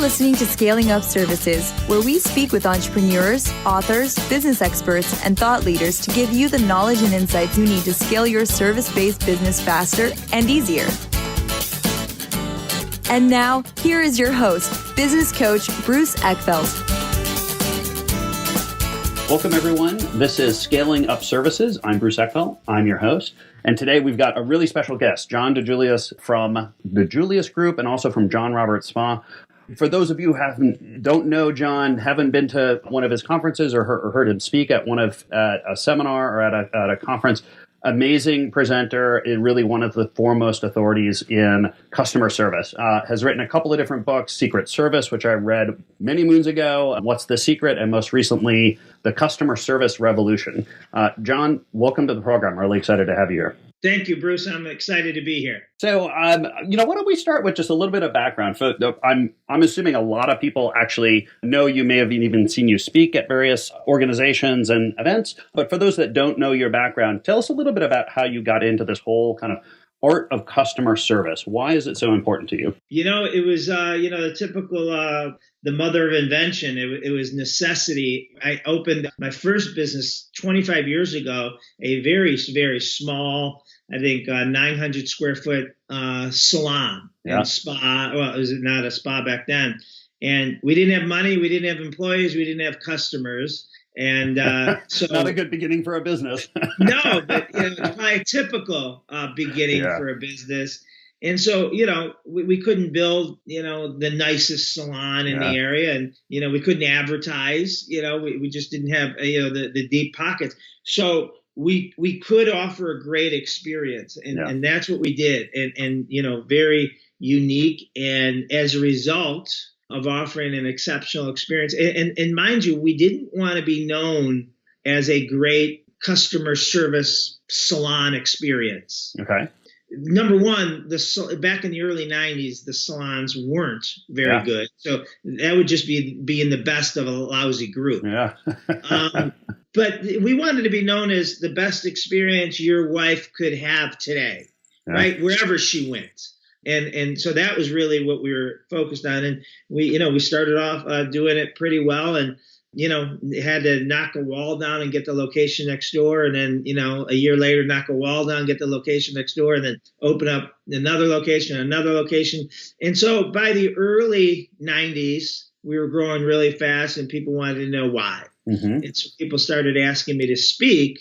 listening to Scaling Up Services, where we speak with entrepreneurs, authors, business experts, and thought leaders to give you the knowledge and insights you need to scale your service-based business faster and easier. And now, here is your host, business coach Bruce Eckfeldt. Welcome, everyone. This is Scaling Up Services. I'm Bruce Eckfeldt. I'm your host. And today we've got a really special guest, John DiJulius from the DiJulius Group and also from John Roberts Spa. For those of you who don't know John, haven't been to one of his conferences or heard him speak at a seminar or at a conference, amazing presenter, really one of the foremost authorities in customer service. Has written a couple of different books, Secret Service, which I read many moons ago, What's the Secret, and most recently, The Customer Service Revolution. John, welcome to the program. Really excited to have you here. Thank you, Bruce. I'm excited to be here. So, why don't we start with just a little bit of background? I'm assuming a lot of people actually know you, may have even seen you speak at various organizations and events. But for those that don't know your background, tell us a little bit about how you got into this whole kind of art of customer service. Why is it so important to you? It was, the typical, the mother of invention. It was necessity. I opened my first business 25 years ago, a very, very small, I think 900 square foot salon and spa. Well, it was not a spa back then. And we didn't have money. We didn't have employees. We didn't have customers. And so not a good beginning for a business. No, but it's probably a typical beginning for a business. And so, we couldn't build, the nicest salon in the area, and, we couldn't advertise, we just didn't have, the deep pockets. So we could offer a great experience, and that's what we did. And, very unique. And as a result of offering an exceptional experience, and mind you, we didn't want to be known as a great customer service salon experience. Okay. Number one, back in the early 90s, the salons weren't very good. So that would just be being the best of a lousy group. Yeah. But we wanted to be known as the best experience your wife could have today, right? Wherever she went. And so that was really what we were focused on. And we started off doing it pretty well, and had to knock a wall down and get the location next door. And then, a year later, knock a wall down, get the location next door, and then open up another location. And so by the early 90s, we were growing really fast, and people wanted to know why. Mm-hmm. And so people started asking me to speak,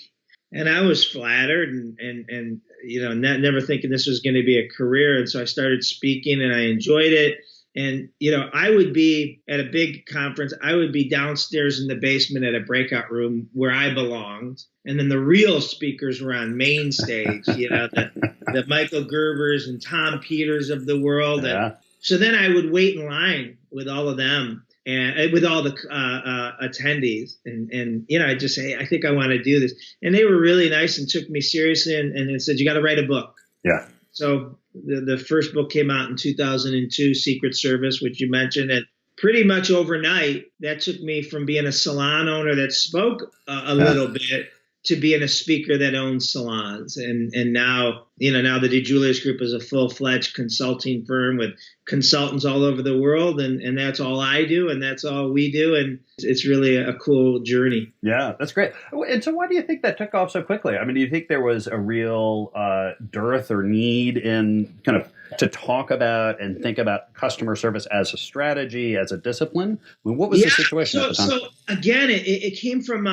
and I was flattered and never thinking this was going to be a career. And so I started speaking, and I enjoyed it. And, I would be at a big conference. I would be downstairs in the basement at a breakout room where I belonged. And then the real speakers were on main stage, the Michael Gerbers and Tom Peters of the world. Yeah. And so then I would wait in line with all of them and with all the attendees. And I'd just say, I think I want to do this. And they were really nice and took me seriously and said, you got to write a book. Yeah. So the first book came out in 2002, Secret Service, which you mentioned. And pretty much overnight, that took me from being a salon owner that spoke a little bit to being a speaker that owns salons. And now, now the DiJulius Group is a full-fledged consulting firm with consultants all over the world. And that's all I do, and that's all we do. And it's really a cool journey. Yeah, that's great. And so why do you think that took off so quickly? I mean, do you think there was a real dearth or need in kind of to talk about and think about customer service as a strategy, as a discipline? I mean, what was the situation at the time? So again, it came from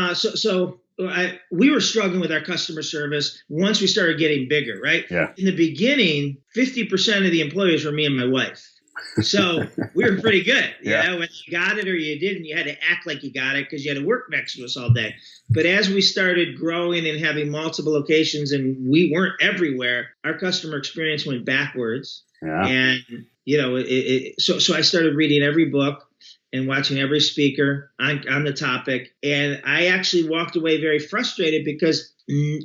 we were struggling with our customer service once we started getting bigger, right? Yeah. In the beginning, 50% of the employees were me and my wife. So we were pretty good. When you got it or you didn't, you had to act like you got it because you had to work next to us all day. But as we started growing and having multiple locations and we weren't everywhere, our customer experience went backwards. Yeah. And, so I started reading every book and watching every speaker on the topic. And I actually walked away very frustrated because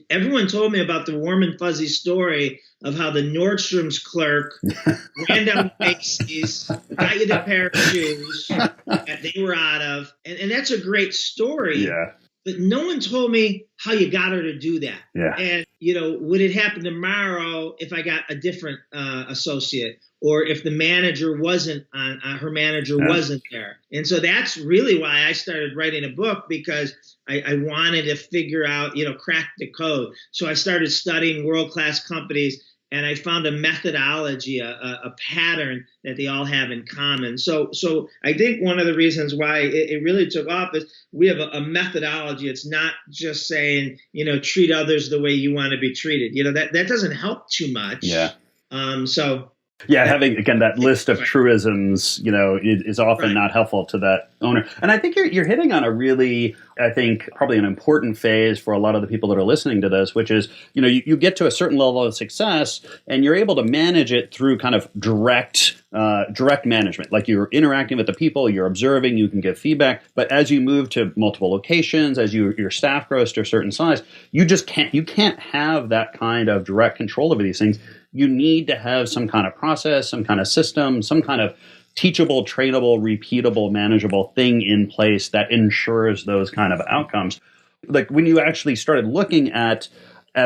everyone told me about the warm and fuzzy story of how the Nordstrom's clerk ran down Macy's, got you the pair of shoes that they were out of. And that's a great story. Yeah. but no one told me how you got her to do that. Yeah. And, would it happen tomorrow if I got a different associate, or if the manager wasn't on, her manager wasn't there? And so that's really why I started writing a book, because I wanted to figure out, crack the code. So I started studying world-class companies, and I found a methodology, a pattern that they all have in common. So I think one of the reasons why it really took off is we have a methodology. It's not just saying, treat others the way you want to be treated. That doesn't help too much. Yeah. Yeah, having, again, that list of truisms, is often not helpful to that owner. And I think you're hitting on a really, I think, probably an important phase for a lot of the people that are listening to this, which is, you get to a certain level of success and you're able to manage it through kind of direct management. Like, you're interacting with the people, you're observing, you can give feedback. But as you move to multiple locations, as your staff grows to a certain size, you can't have that kind of direct control over these things. You need to have some kind of process, some kind of system, some kind of teachable, trainable, repeatable, manageable thing in place that ensures those kind of outcomes. Like, when you actually started looking at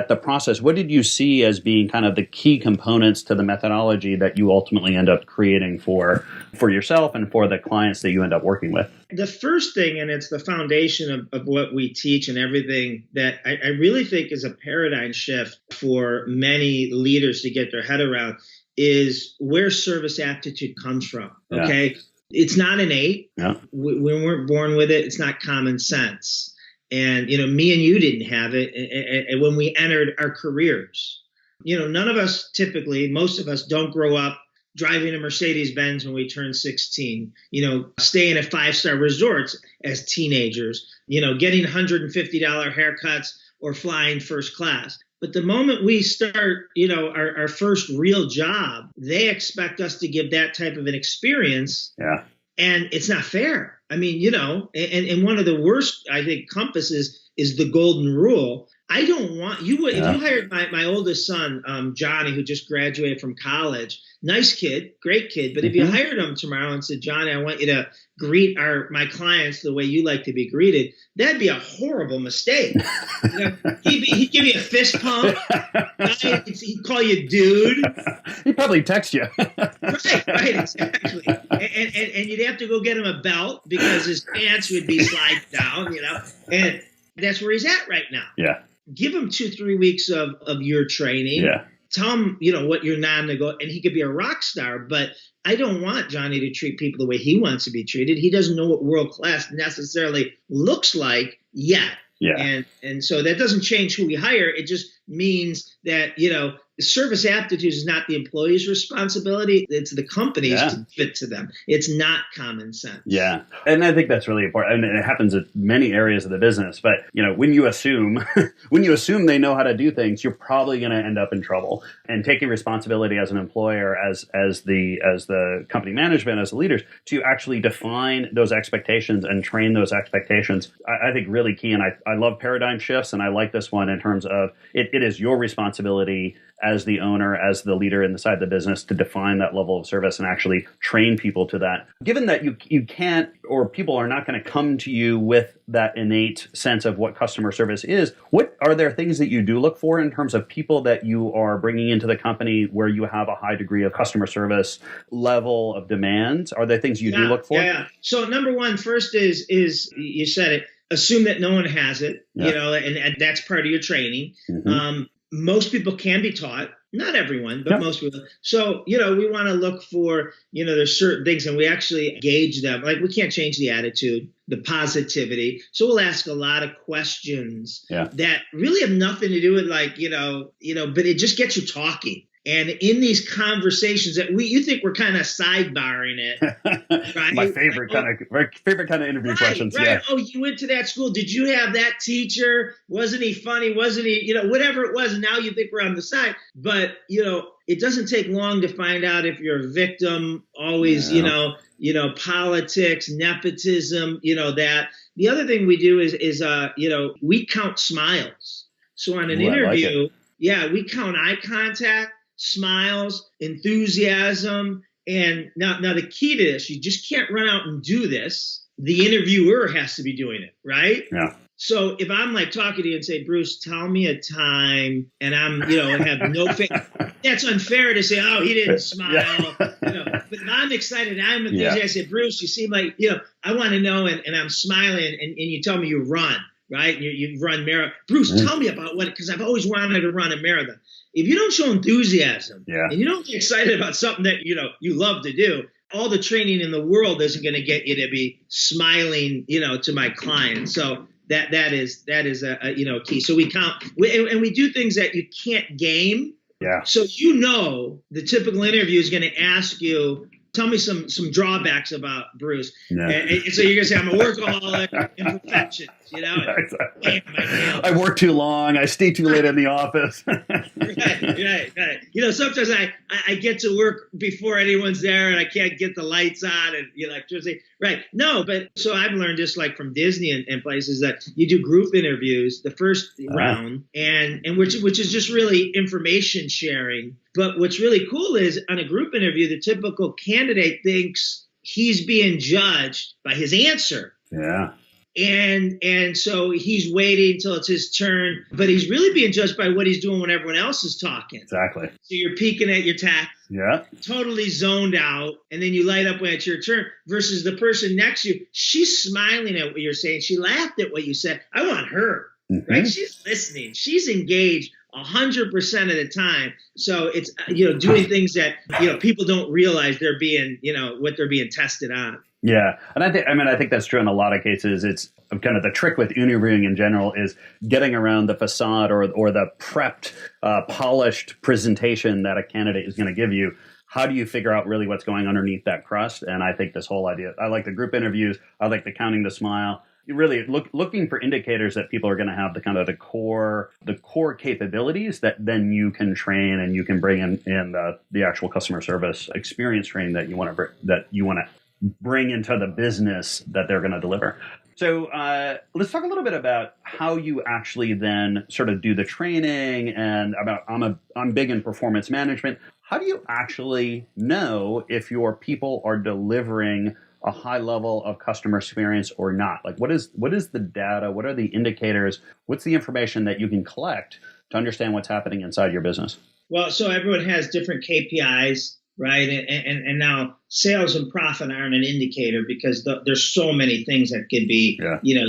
the process, what did you see as being kind of the key components to the methodology that you ultimately end up creating for yourself and for the clients that you end up working with? The first thing, and it's the foundation of what we teach and everything, that I really think is a paradigm shift for many leaders to get their head around, is where service aptitude comes from. Okay. Yeah. It's not innate. Yeah. We weren't born with it. It's not common sense. And, me and you didn't have it and when we entered our careers. None of us typically, most of us don't grow up driving a Mercedes-Benz when we turn 16, staying at 5-star resorts as teenagers, getting $150 haircuts or flying first class. But the moment we start, our first real job, they expect us to give that type of an experience. Yeah. And it's not fair. I mean, and one of the worst, I think, compasses is the golden rule. I don't want you. If you hired my oldest son, Johnny, who just graduated from college, nice kid, great kid. But if you hired him tomorrow and said, Johnny, I want you to greet my clients the way you like to be greeted, that'd be a horrible mistake. He'd give you a fist pump. He'd call you dude. He'd probably text you. Right, exactly. And you'd have to go get him a belt because his pants would be sliding down, and that's where he's at right now. Yeah. Give him 2-3 weeks of your training. Yeah. Tell him, what you're non-negotiable, and he could be a rock star. But I don't want Johnny to treat people the way he wants to be treated. He doesn't know what world class necessarily looks like yet. Yeah. And so that doesn't change who we hire. It just means that, service aptitude is not the employee's responsibility. It's the company's to give it to them. It's not common sense. Yeah. And I think that's really important. And it happens in many areas of the business. But, when you assume they know how to do things, you're probably going to end up in trouble. And taking responsibility as an employer, as the company management, as the leaders, to actually define those expectations and train those expectations, I think really key. And I love paradigm shifts. And I like this one in terms of it is your responsibility as the owner, as the leader inside the business, to define that level of service and actually train people to that. Given that you can't, or people are not going to come to you with that innate sense of what customer service is, what are there things that you do look for in terms of people that you are bringing into the company where you have a high degree of customer service level of demand? Are there things you do look for? Yeah. So number one, first is you said it, assume that no one has it, and that's part of your training. Mm-hmm. Most people can be taught, not everyone, but most people. So, we want to look for, there's certain things, and we actually gauge them. Like, we can't change the attitude, the positivity. So we'll ask a lot of questions that really have nothing to do with but it just gets you talking. And in these conversations that you think we're kind of sidebarring it, right? my favorite kind of interview questions. Right. Yeah. Oh, you went to that school. Did you have that teacher? Wasn't he funny? Wasn't he, whatever it was. And now you think we're on the side, but it doesn't take long to find out if you're a victim. Always, politics, nepotism. That. The other thing we do is we count smiles. So on an interview, we count eye contact, smiles, enthusiasm. And now the key to this, you just can't run out and do this. The interviewer has to be doing it, right? Yeah. So if I'm like talking to you and say, Bruce, tell me a time, and I'm, have no faith, that's unfair to say, oh, he didn't smile, But if I'm excited, I'm enthusiastic. I say, Bruce, you seem like, I want to know, and I'm smiling, and you tell me you run, right? You run marathon. Bruce, tell me about because I've always wanted to run a marathon. If you don't show enthusiasm and you don't get excited about something that, you love to do, all the training in the world isn't going to get you to be smiling, to my client. So that is a key. So we count, and we do things that you can't game. Yeah. So the typical interview is going to ask you, tell me some drawbacks about Bruce. Yeah. And so you're going to say, I'm a workaholic, imperfections, Yeah, exactly. I work too long. I stay too late in the office. Right. Sometimes I get to work before anyone's there and I can't get the lights on and the electricity. Right. No, but so I've learned just like from Disney and places that you do group interviews, the first round, and which is just really information sharing. But what's really cool is on a group interview, the typical candidate thinks he's being judged by his answer. Yeah. And so he's waiting till it's his turn, but he's really being judged by what he's doing when everyone else is talking. Exactly. So you're peeking at your task. Yeah. Totally zoned out. And then you light up when it's your turn versus the person next to you. She's smiling at what you're saying. She laughed at what you said. I want her, right? She's listening. She's engaged 100% of the time. So it's, doing things that, people don't realize they're being, what they're being tested on. Yeah. And I think that's true in a lot of cases. It's kind of the trick with interviewing in general is getting around the facade or the prepped, polished presentation that a candidate is going to give you. How do you figure out really what's going underneath that crust? And I think this whole idea, I like the group interviews. I like the counting the smile. You really looking for indicators that people are going to have the kind of the core capabilities that then you can train and you can bring in the actual customer service experience training that you want to bring into the business that they're going to deliver. So let's talk a little bit about how you actually then sort of do the training and about I'm big in performance management. How do you actually know if your people are delivering a high level of customer experience or not? Like what is the data? What are the indicators? What's the information that you can collect to understand what's happening inside your business? Well, so everyone has different KPIs. Right. And now sales and profit aren't an indicator because there's so many things that could be,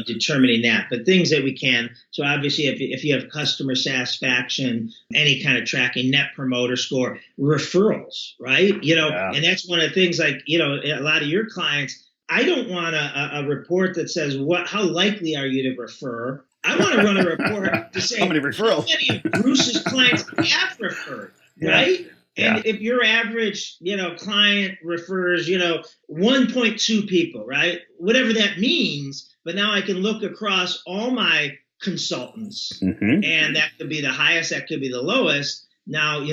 determining that. But things that we can. So obviously, if you have customer satisfaction, any kind of tracking, net promoter score, referrals. Right. And that's one of the things like, a lot of your clients. I don't want a report that says how likely are you to refer. I want to run a report to say how many referrals? How many of Bruce's clients have referred. Right. And if your average, client refers, 1.2 people, right? Whatever that means. But now I can look across all my consultants and that could be the highest, that could be the lowest. Now,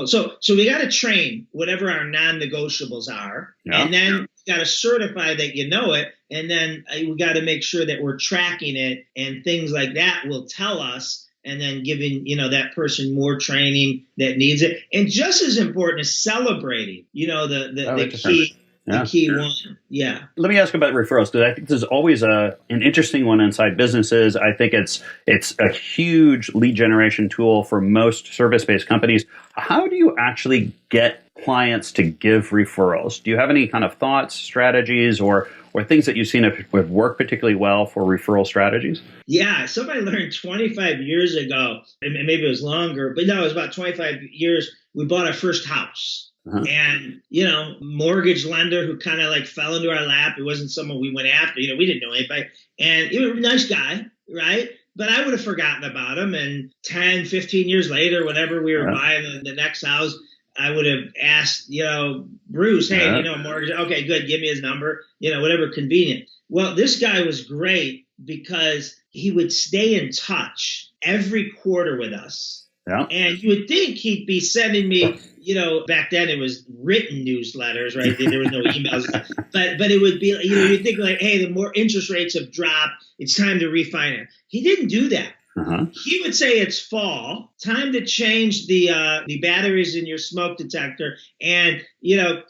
so we got to train whatever our non-negotiables are. Yeah. And then we got to certify that you know it. And then we got to make sure that we're tracking it and things like that will tell us. And then giving, that person more training that needs it. And just as important is celebrating, the key one. Yeah. Let me ask about referrals, because I think this is always an interesting one inside businesses. I think it's a huge lead generation tool for most service-based companies. How do you actually get clients to give referrals? Do you have any kind of thoughts, strategies, or things that you've seen have worked particularly well for referral strategies? Yeah, somebody learned 25 years ago, and maybe it was longer, but no, it was about 25 years, we bought our first house. And, mortgage lender who kind of like fell into our lap. It wasn't someone we went after, we didn't know anybody. And he was a nice guy, right? But I would have forgotten about him. And 10, 15 years later, whenever we were buying the next house, I would have asked, Bruce, hey, mortgage. Okay, good. Give me his number, whatever convenient. Well, this guy was great because he would stay in touch every quarter with us. Yeah. And you would think he'd be sending me, back then it was written newsletters, right? There was no emails, but it would be, you'd think like, hey, the more interest rates have dropped, it's time to refinance. He didn't do that. He would say it's fall, time to change the batteries in your smoke detector and,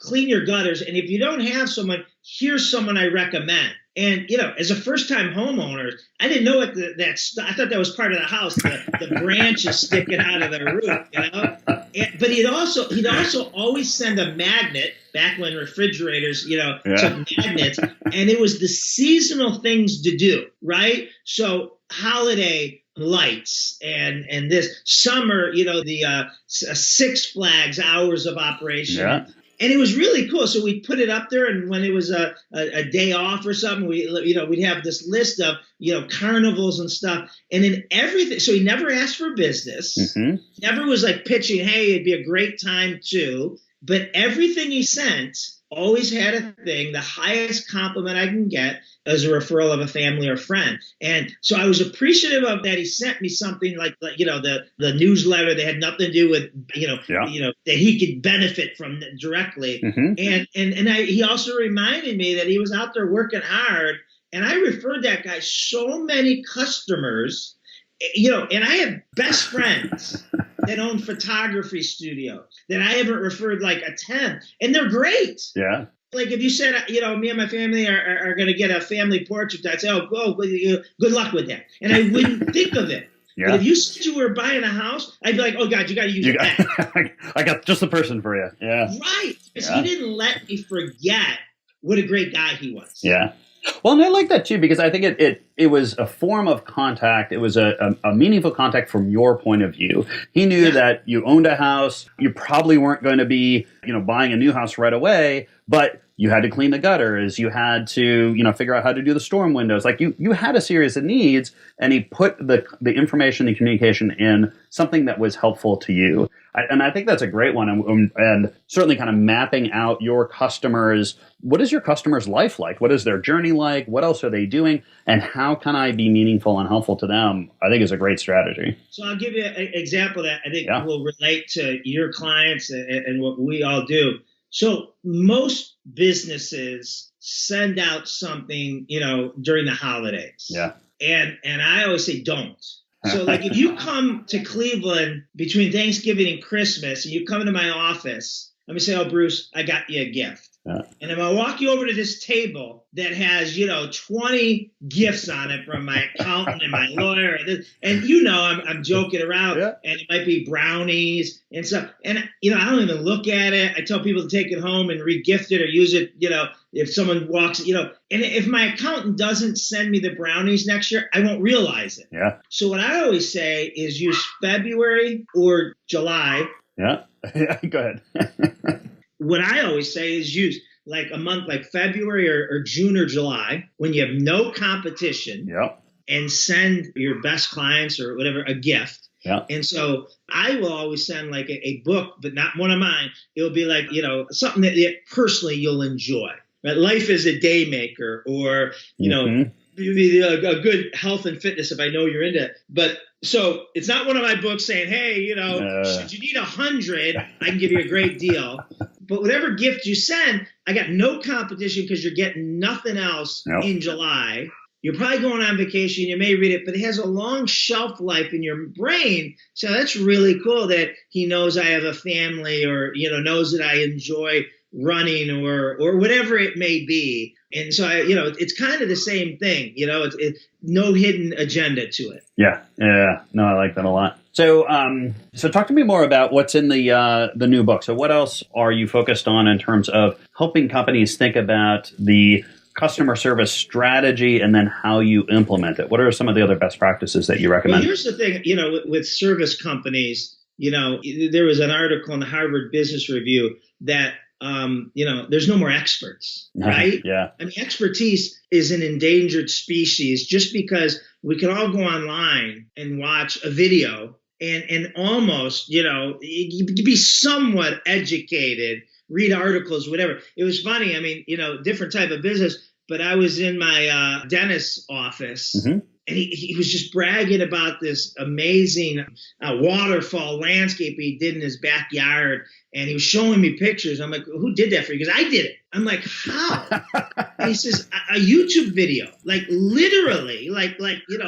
clean your gutters. And if you don't have someone, here's someone I recommend. And, as a first-time homeowner, I didn't know what I thought that was part of the house, the branches sticking out of the roof, but he'd also always send a magnet back when refrigerators, took magnets, and it was the seasonal things to do, right? So holiday lights and this summer, the Six Flags hours of operation. Yeah. And it was really cool. So we'd put it up there, and when it was a day off or something, we'd have this list of, carnivals and stuff. And in everything, so he never asked for business. Mm-hmm. Never was like pitching, hey, it'd be a great time too. But everything he sent always had a thing, the highest compliment I can get as a referral of a family or friend. And so I was appreciative of that. He sent me something like the newsletter that had nothing to do with, that he could benefit from directly. Mm-hmm. And he also reminded me that he was out there working hard. And I referred that guy so many customers, and I have best friends that own photography studios that I haven't referred like a 10, and they're great. Yeah. Like if you said, me and my family are going to get a family portrait, I'd say, good luck with that. And I wouldn't think of it. Yeah. But if you said you were buying a house, I'd be like, oh God, you got to use that. I got just the person for you. Yeah. Right. Because he didn't let me forget what a great guy he was. Yeah. Well, and I like that too, because I think it was a form of contact. It was a meaningful contact from your point of view. He knew that you owned a house. You probably weren't going to be, buying a new house right away, but you had to clean the gutters. You had to, figure out how to do the storm windows. Like you had a series of needs, and he put the information, the communication in something that was helpful to you. And I think that's a great one. And certainly kind of mapping out your customers. What is your customer's life like? What is their journey like? What else are they doing? And how can I be meaningful and helpful to them? I think is a great strategy. So I'll give you an example that I think will relate to your clients and what we all do. So most businesses send out something, during the holidays. Yeah. And I always say don't. So like if you come to Cleveland between Thanksgiving and Christmas and you come into my office, let me say, oh, Bruce, I got you a gift. Yeah. And if I walk you over to this table that has, 20 gifts on it from my accountant and my lawyer, and I'm joking around, and it might be brownies and stuff. And, I don't even look at it. I tell people to take it home and re-gift it or use it, if someone walks, and if my accountant doesn't send me the brownies next year, I won't realize it. Yeah. So what I always say is use February or July. Yeah. Go ahead. What I always say is use like a month like February or June or July when you have no competition, and send your best clients or whatever a gift. Yeah. And so I will always send like a book, but not one of mine. It'll be like, something that personally you'll enjoy. Right? Life is a day maker, or, maybe a good health and fitness if I know you're into it. But so it's not one of my books saying, hey, should you need 100, I can give you a great deal. But whatever gift you send, I got no competition because you're getting nothing else in July. You're probably going on vacation. You may read it, but it has a long shelf life in your brain. So that's really cool that he knows I have a family, or, knows that I enjoy running or whatever it may be. And so, it's kind of the same thing, it's no hidden agenda to it. Yeah. No, I like that a lot. So, so talk to me more about what's in the new book. So what else are you focused on in terms of helping companies think about the customer service strategy and then how you implement it? What are some of the other best practices that you recommend? Well, here's the thing, with service companies, there was an article in the Harvard Business Review that there's no more experts, right? Yeah. I mean, expertise is an endangered species just because we can all go online and watch a video and almost, be somewhat educated, read articles, whatever. It was funny. I mean, different type of business, but I was in my dentist's office. Mm-hmm. And he was just bragging about this amazing waterfall landscape he did in his backyard. And he was showing me pictures. I'm like, who did that for you? Because I did it. I'm like, how? And he says, a YouTube video. Like literally, like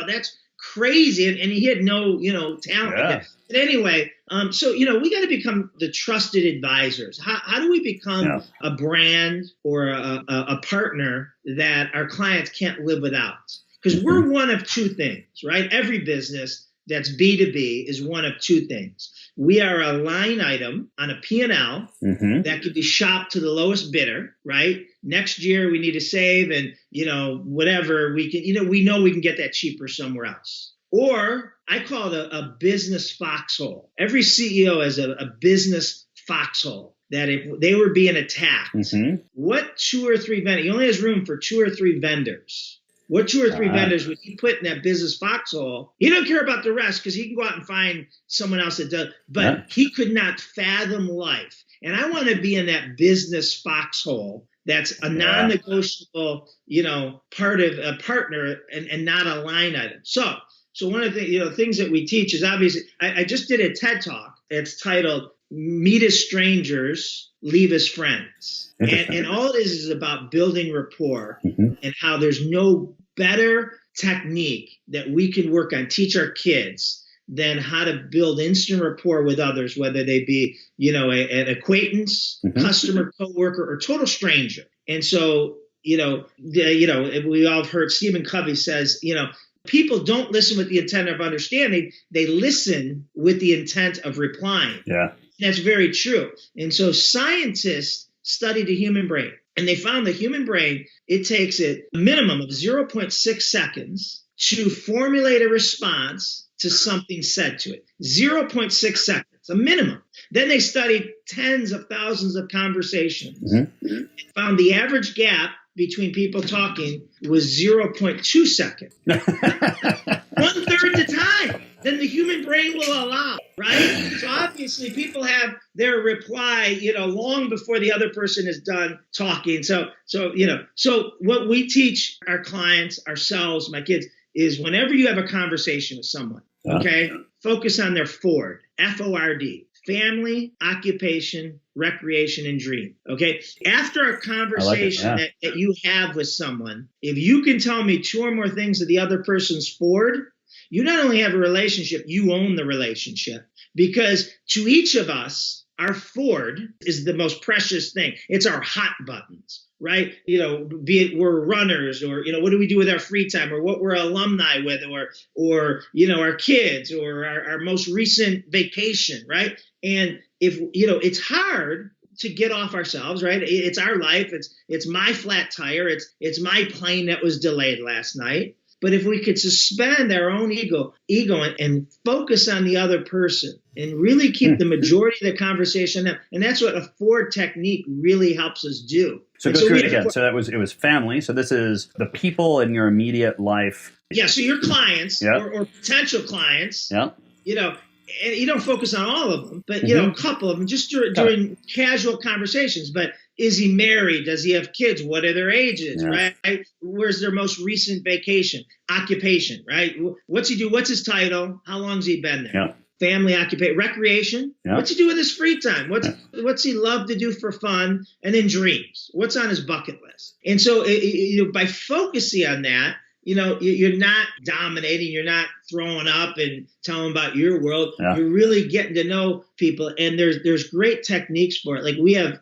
that's crazy, and he had no, talent like that. But anyway, so, we got to become the trusted advisors. How do we become a brand or a partner that our clients can't live without? Because we're one of two things, right? Every business that's B2B is one of two things. We are a line item on a P&L that could be shopped to the lowest bidder, right? Next year we need to save, and, whatever we can, we know we can get that cheaper somewhere else. Or I call it a business foxhole. Every CEO has a business foxhole that if they were being attacked, what 2 or 3 vendors, he only has room for 2 or 3 vendors. What 2 or 3 vendors would he put in that business foxhole? He don't care about the rest because he can go out and find someone else that does, but he could not fathom life. And I want to be in that business foxhole that's a non-negotiable, part of a partner and not a line item. So one of the things that we teach is obviously, I just did a TED Talk. It's titled "Meet as Strangers, Leave as Friends." And all it is about building rapport and how there's no better technique that we can work on, teach our kids, than how to build instant rapport with others, whether they be, an acquaintance, customer, coworker, or total stranger. And so, we all have heard Stephen Covey says, people don't listen with the intent of understanding. They listen with the intent of replying. Yeah. That's very true. And so scientists studied the human brain, and they found the human brain, it takes a minimum of 0.6 seconds to formulate a response to something said to it. 0.6 seconds, a minimum. Then they studied tens of thousands of conversations. And found the average gap between people talking was 0.2 seconds. 1/3 the time than the human brain will allow, right? So obviously people have their reply, long before the other person is done talking. So what we teach our clients, ourselves, my kids, is whenever you have a conversation with someone, okay, focus on their FORD, F-O-R-D. Family, occupation, recreation, and dream. Okay. After a conversation that you have with someone, if you can tell me 2 or more things of the other person's Ford, you not only have a relationship, you own the relationship. Because to each of us, our Ford is the most precious thing. It's our hot buttons, right? Be it we're runners, or, what do we do with our free time, or what we're alumni with, or our kids, or our most recent vacation, right? And if, it's hard to get off ourselves, right? It's our life. It's my flat tire. It's my plane that was delayed last night. But if we could suspend our own ego and focus on the other person and really keep the majority of the conversation up, and that's what a Ford technique really helps us do. So go through it again. So it was family. So this is the people in your immediate life. Yeah. So your clients or potential clients. Yeah. And you don't focus on all of them, but a couple of them just during casual conversations. But is he married? Does he have kids? What are their ages? Right? Where's their most recent vacation? Occupation, right? What's he do? What's his title? How long's he been there? Yeah. Family, occupation, recreation. Yeah. What's he do with his free time? What's he love to do for fun? And then dreams. What's on his bucket list? And so by focusing on that, you're not dominating, you're not throwing up and telling about your world. Yeah. You're really getting to know people, and there's great techniques for it. Like we have,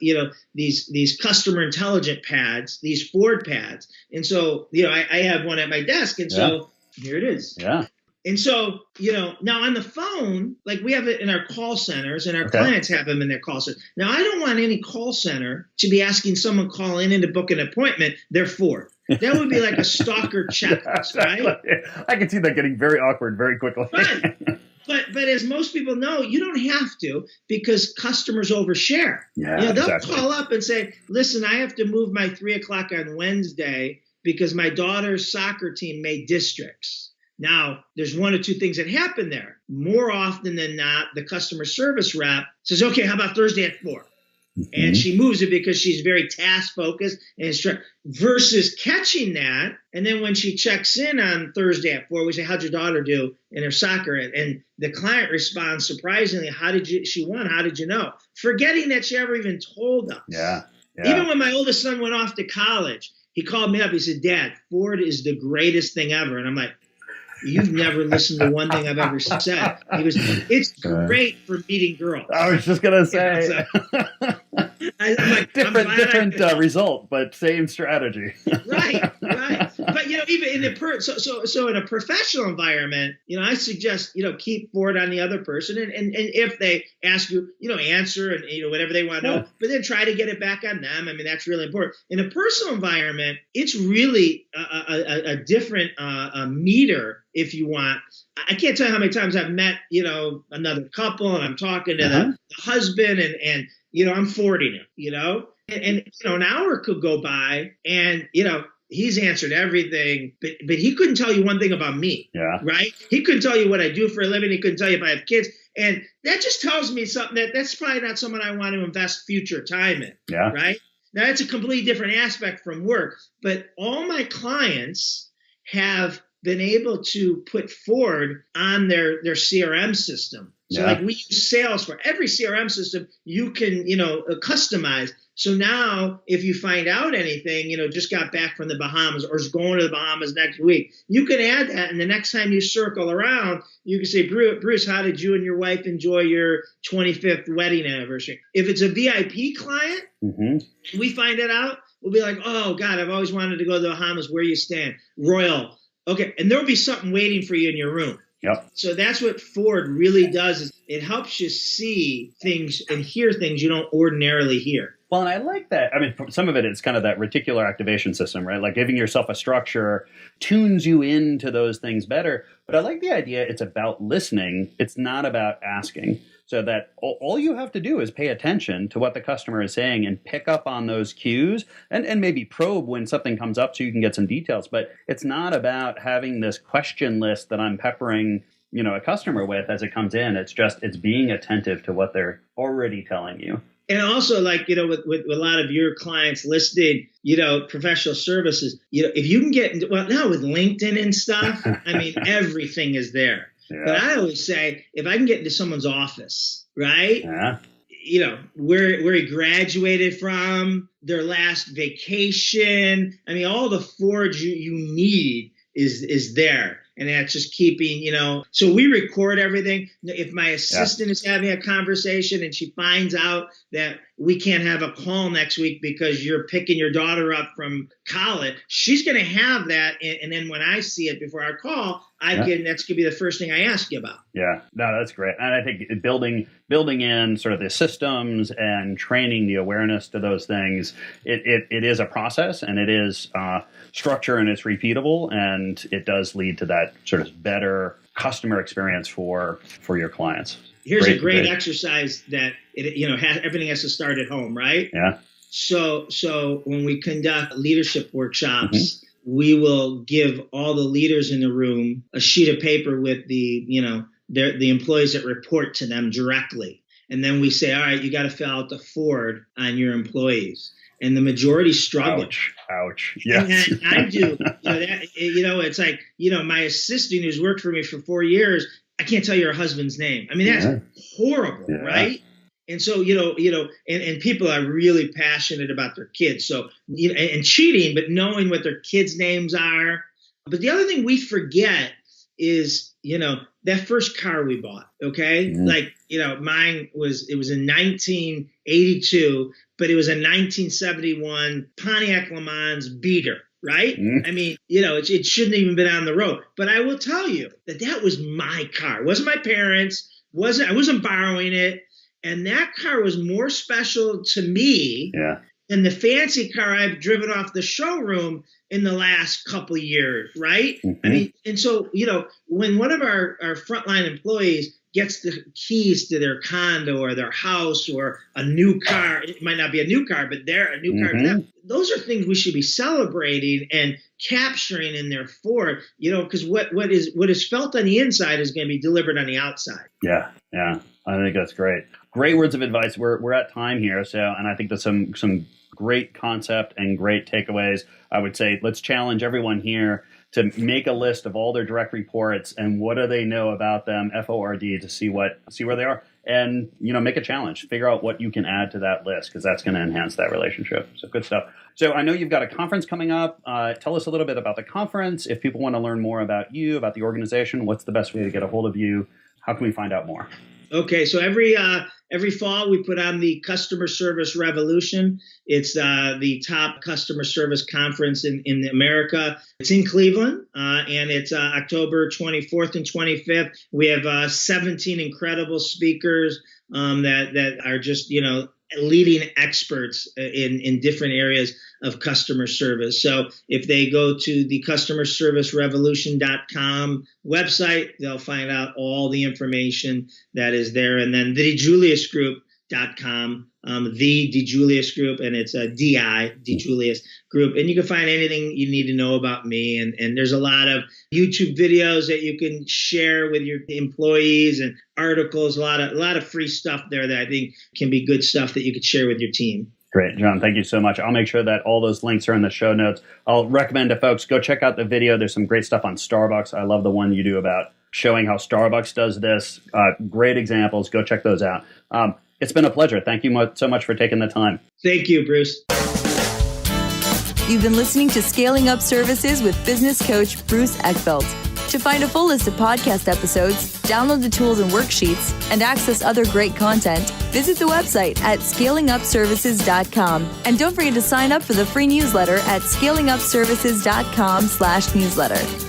these customer intelligent pads, these Ford pads. And so, I have one at my desk, and so here it is. Yeah. And so, now on the phone, like we have it in our call centers, and our clients have them in their call centers. Now, I don't want any call center to be asking someone call in to book an appointment, they're Ford. That would be like a stalker checklist, right? I can see that getting very awkward very quickly. Right. But as most people know, you don't have to, because customers overshare. Yeah, they'll call up and say, listen, I have to move my 3:00 on Wednesday because my daughter's soccer team made districts. Now, there's 1 or 2 things that happen there. More often than not, the customer service rep says, okay, how about Thursday at 4? And she moves it because she's very task focused and versus catching that. And then when she checks in on Thursday at 4, we say, how'd your daughter do in her soccer? And the client responds, surprisingly, she won? How did you know? Forgetting that she ever even told us. Yeah. Even when my oldest son went off to college, he called me up. He said, Dad, Ford is the greatest thing ever. And I'm like, you've never listened to one thing I've ever said. He goes, it's great for meeting girls. I was just going to say. I'm like, different result, but same strategy. Right. But even in so in a professional environment, I suggest keep forward on the other person, and if they ask you, answer and whatever they want to know, but then try to get it back on them. I mean, that's really important. In a personal environment, it's really a different meter, if you want. I can't tell you how many times I've met another couple, and I'm talking to the husband, and I'm 40 now, and an hour could go by, and he's answered everything, but he couldn't tell you one thing about me. Yeah. Right? He couldn't tell you what I do for a living. He couldn't tell you if I have kids. And that just tells me something that's probably not someone I want to invest future time in. Yeah. Right? Now, that's a completely different aspect from work. But all my clients have been able to put forward on their CRM system. So like we use Salesforce. Every CRM system you can, customize. So now if you find out anything, just got back from the Bahamas or is going to the Bahamas next week, you can add that. And the next time you circle around, you can say, Bruce, how did you and your wife enjoy your 25th wedding anniversary? If it's a VIP client, and we find it out, we'll be like, oh God, I've always wanted to go to the Bahamas. Where you stand? Royal. Okay. And there'll be something waiting for you in your room. Yep. So that's what Ford really does, is it helps you see things and hear things you don't ordinarily hear. Well, and I like that. I mean, some of it is kind of that reticular activation system, right? Like giving yourself a structure tunes you into those things better. But I like the idea it's about listening. It's not about asking. So that all you have to do is pay attention to what the customer is saying and pick up on those cues and maybe probe when something comes up so you can get some details. But it's not about having this question list that I'm peppering, a customer with as it comes in. It's being attentive to what they're already telling you. And also, like, with a lot of your clients listed, professional services, if you can get, now with LinkedIn and stuff, I mean, everything is there. Yeah. But I always say, if I can get into someone's office, right? Yeah. Where he graduated from, their last vacation. I mean, all the forge you need is there. And that's just keeping, so we record everything. If my assistant is having a conversation and she finds out that we can't have a call next week because you're picking your daughter up from college, she's going to have that. And then when I see it before our call, that's going to be the first thing I ask you about. Yeah, no, that's great. And I think building in sort of the systems and training the awareness to those things, it is a process, and it is structure, and it's repeatable, and it does lead to that sort of better customer experience for your clients. Here's a great exercise that everything has to start at home, right? Yeah. So when we conduct leadership workshops, we will give all the leaders in the room a sheet of paper with the employees that report to them directly. And then we say, all right, you got to fill out the Ford on your employees. And the majority struggle. Ouch. Yes. And I do. It's like, my assistant who's worked for me for 4 years, I can't tell you her husband's name. I mean, that's horrible, right? And so, and people are really passionate about their kids. So, and cheating, but knowing what their kids' names are. But the other thing we forget is, that first car we bought, okay? Mm-hmm. Like, mine was in 1982, but it was a 1971 Pontiac Le Mans beater, right? Mm-hmm. I mean, it shouldn't even been on the road. But I will tell you that was my car. It wasn't my parents', I wasn't borrowing it. And that car was more special to me than the fancy car I've driven off the showroom in the last couple of years, right? Mm-hmm. I mean, and so, when one of our frontline employees gets the keys to their condo or their house or a new car, it might not be a new car, but they're a new car to them. Those are things we should be celebrating and capturing in their Ford, because what is felt on the inside is going to be delivered on the outside. Yeah. I think that's great. Great words of advice. We're at time here, and I think there's some great concept and great takeaways. I would say let's challenge everyone here to make a list of all their direct reports and what do they know about them, FORD, to see where they are, and, make a challenge. Figure out what you can add to that list, because that's going to enhance that relationship. So good stuff. So I know you've got a conference coming up. Tell us a little bit about the conference. If people want to learn more about you, about the organization, what's the best way to get a hold of you? How can we find out more? Okay, so every fall we put on the Customer Service Revolution. It's the top customer service conference in America. It's in Cleveland, and it's October 24th and 25th. We have 17 incredible speakers that are just leading experts in different areas of customer service. So if they go to the customerservicerevolution.com website, they'll find out all the information that is there. And then the DiJuliusGroup.com, the DiJulius Group, and it's a DiJulius Group. And you can find anything you need to know about me. And there's a lot of YouTube videos that you can share with your employees and articles, a lot of free stuff there that I think can be good stuff that you could share with your team. Great, John. Thank you so much. I'll make sure that all those links are in the show notes. I'll recommend to folks, go check out the video. There's some great stuff on Starbucks. I love the one you do about showing how Starbucks does this. Great examples. Go check those out. It's been a pleasure. Thank you so much for taking the time. Thank you, Bruce. You've been listening to Scaling Up Services with business coach Bruce Eckfeldt. To find a full list of podcast episodes, download the tools and worksheets, and access other great content, visit the website at scalingupservices.com. And don't forget to sign up for the free newsletter at scalingupservices.com/newsletter.